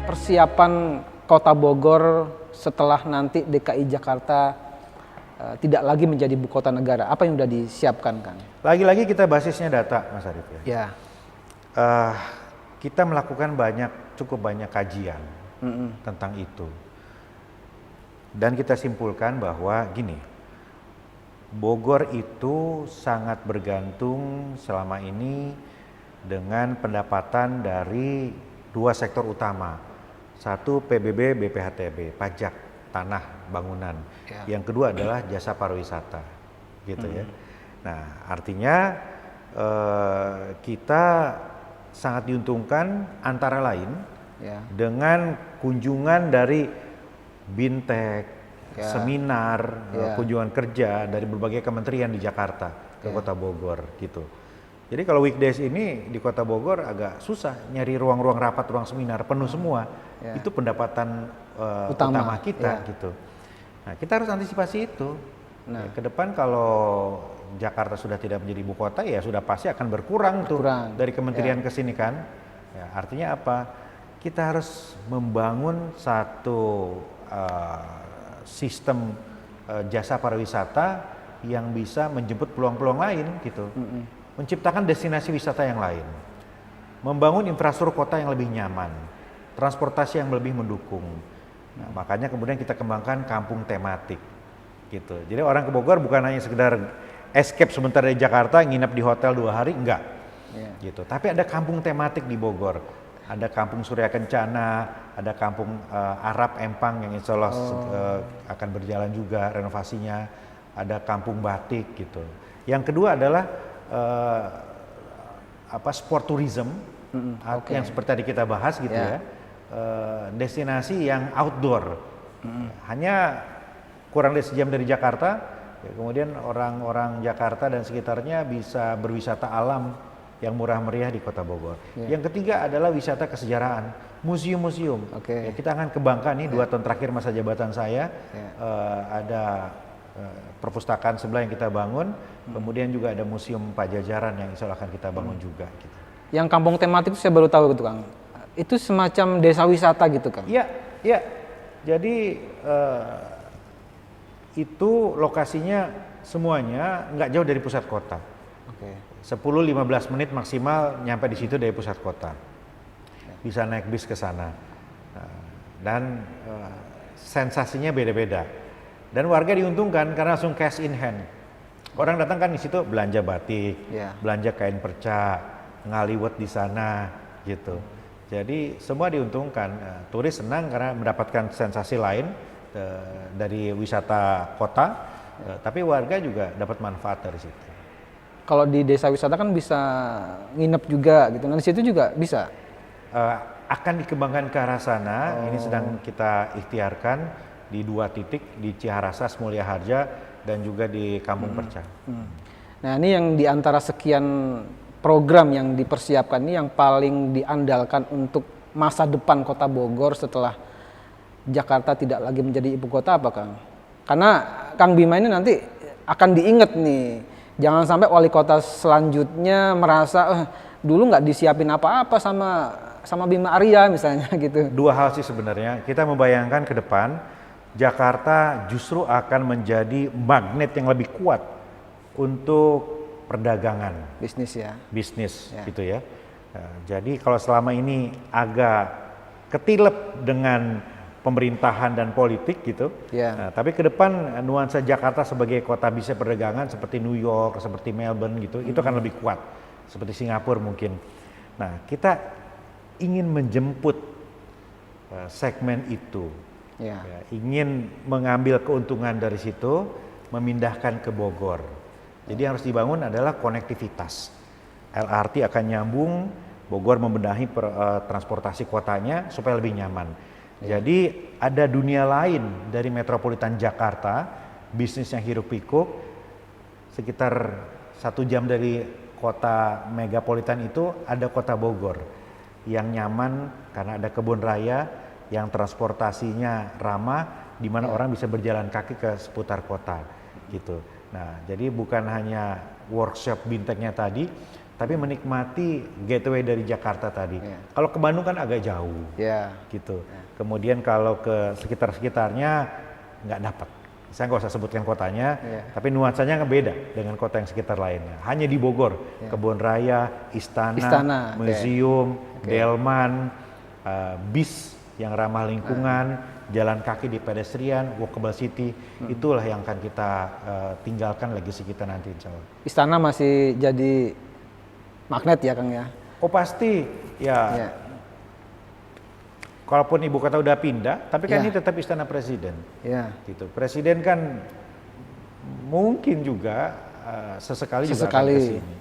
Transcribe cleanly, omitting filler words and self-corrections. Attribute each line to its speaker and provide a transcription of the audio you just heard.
Speaker 1: persiapan Kota Bogor setelah nanti DKI Jakarta tidak lagi menjadi ibu kota negara? Apa yang sudah disiapkan, Kang?
Speaker 2: Lagi-lagi kita basisnya data, Mas Arief ya.
Speaker 1: Ya.
Speaker 2: Kita melakukan cukup banyak kajian tentang itu. Dan kita simpulkan bahwa gini, Bogor itu sangat bergantung selama ini dengan pendapatan dari dua sektor utama. Satu PBB, BPHTB, pajak tanah bangunan. Ya. Yang kedua adalah jasa pariwisata, gitu ya. Nah, artinya kita sangat diuntungkan antara lain dengan kunjungan dari BINTEK, seminar, kunjungan kerja dari berbagai kementerian di Jakarta ke Kota Bogor gitu. Jadi kalau weekdays ini di Kota Bogor agak susah nyari ruang-ruang rapat, ruang seminar penuh semua. Itu pendapatan utama kita gitu. Nah, kita harus antisipasi itu. Nah, ke depan kalau Jakarta sudah tidak menjadi ibu kota ya sudah pasti akan berkurang tuh dari kementerian ke sini kan. Ya, artinya apa? Kita harus membangun satu sistem jasa pariwisata yang bisa menjemput peluang-peluang lain gitu. Menciptakan destinasi wisata yang lain. Membangun infrastruktur kota yang lebih nyaman. Transportasi yang lebih mendukung. Nah, makanya kemudian kita kembangkan kampung tematik gitu. Jadi orang ke Bogor bukan hanya sekedar escape sebentar dari Jakarta, nginep di hotel 2 hari, enggak. Gitu. Tapi ada kampung tematik di Bogor. Ada kampung Surya Kencana, ada kampung Arab Empang yang insya Allah akan berjalan juga renovasinya. Ada kampung batik gitu. Yang kedua adalah sport tourism yang seperti tadi kita bahas gitu ya. Destinasi yang outdoor. Hanya kurang dari sejam dari Jakarta, kemudian orang-orang Jakarta dan sekitarnya bisa berwisata alam yang murah meriah di Kota Bogor. Yang ketiga adalah wisata kesejarahan, museum-museum. Ya, kita akan kembangkan nih 2 tahun terakhir masa jabatan saya, ada perpustakaan sebelah yang kita bangun, kemudian juga ada museum Pajajaran yang insya Allah akan kita bangun juga. Gitu.
Speaker 1: Yang kampung tematik itu saya baru tahu gitu, Kang. Itu semacam desa wisata gitu, Kang?
Speaker 2: Iya. Jadi itu lokasinya semuanya nggak jauh dari pusat kota. 10-15 menit maksimal nyampe di situ dari pusat kota. Bisa naik bis ke sana. Dan sensasinya beda-beda. Dan warga diuntungkan karena langsung cash in hand. Orang datang kan di situ belanja batik, belanja kain perca, ngaliwet di sana gitu. Jadi semua diuntungkan. Turis senang karena mendapatkan sensasi lain dari wisata kota, tapi warga juga dapat manfaat dari situ.
Speaker 1: Kalau di desa wisata kan bisa nginep juga gitu. Nah di situ juga bisa?
Speaker 2: Akan dikembangkan ke arah sana. Ini sedang kita ikhtiarkan di 2 titik, di Ciharasas, Mulia Harja, dan juga di Kampung Perca.
Speaker 1: Nah ini yang diantara sekian program yang dipersiapkan ini yang paling diandalkan untuk masa depan Kota Bogor setelah Jakarta tidak lagi menjadi ibu kota apa, Kang? Karena Kang Bima ini nanti akan diingat nih. Jangan sampai wali kota selanjutnya merasa dulu nggak disiapin apa-apa sama Bima Arya misalnya gitu.
Speaker 2: 2 hal sih sebenarnya. Kita membayangkan ke depan Jakarta justru akan menjadi magnet yang lebih kuat untuk perdagangan. Bisnis gitu ya. Jadi kalau selama ini agak ketilep dengan pemerintahan dan politik gitu. Nah, tapi ke depan nuansa Jakarta sebagai kota bisnis perdagangan seperti New York, seperti Melbourne gitu, itu akan lebih kuat. Seperti Singapura mungkin. Nah, kita ingin menjemput segmen itu. Ingin mengambil keuntungan dari situ, memindahkan ke Bogor. Jadi yang harus dibangun adalah konektivitas. LRT akan nyambung, Bogor membenahi transportasi kotanya supaya lebih nyaman. Jadi ada dunia lain dari metropolitan Jakarta, bisnis yang hiruk pikuk, sekitar 1 jam dari kota megapolitan itu ada Kota Bogor yang nyaman karena ada kebun raya, yang transportasinya ramah, di mana orang bisa berjalan kaki ke seputar kota gitu. Nah, jadi bukan hanya workshop BINTEK-nya tadi, tapi menikmati gateway dari Jakarta tadi. Kalau ke Bandung kan agak jauh, gitu. Kemudian kalau ke sekitar-sekitarnya nggak dapat. Saya nggak usah sebutkan kotanya, tapi nuansanya nggak beda dengan kota yang sekitar lainnya. Hanya di Bogor, Kebun Raya, Istana, museum, delman, bis yang ramah lingkungan, jalan kaki di pedestrian, walkable city, itulah yang akan kita tinggalkan legacy kita nanti insya Allah.
Speaker 1: Istana masih jadi magnet ya Kang ya?
Speaker 2: Oh pasti, ya. Kalaupun ibu kota udah pindah, tapi kan ini tetap Istana Presiden. Gitu. Presiden kan mungkin juga sesekali juga akan ke sini.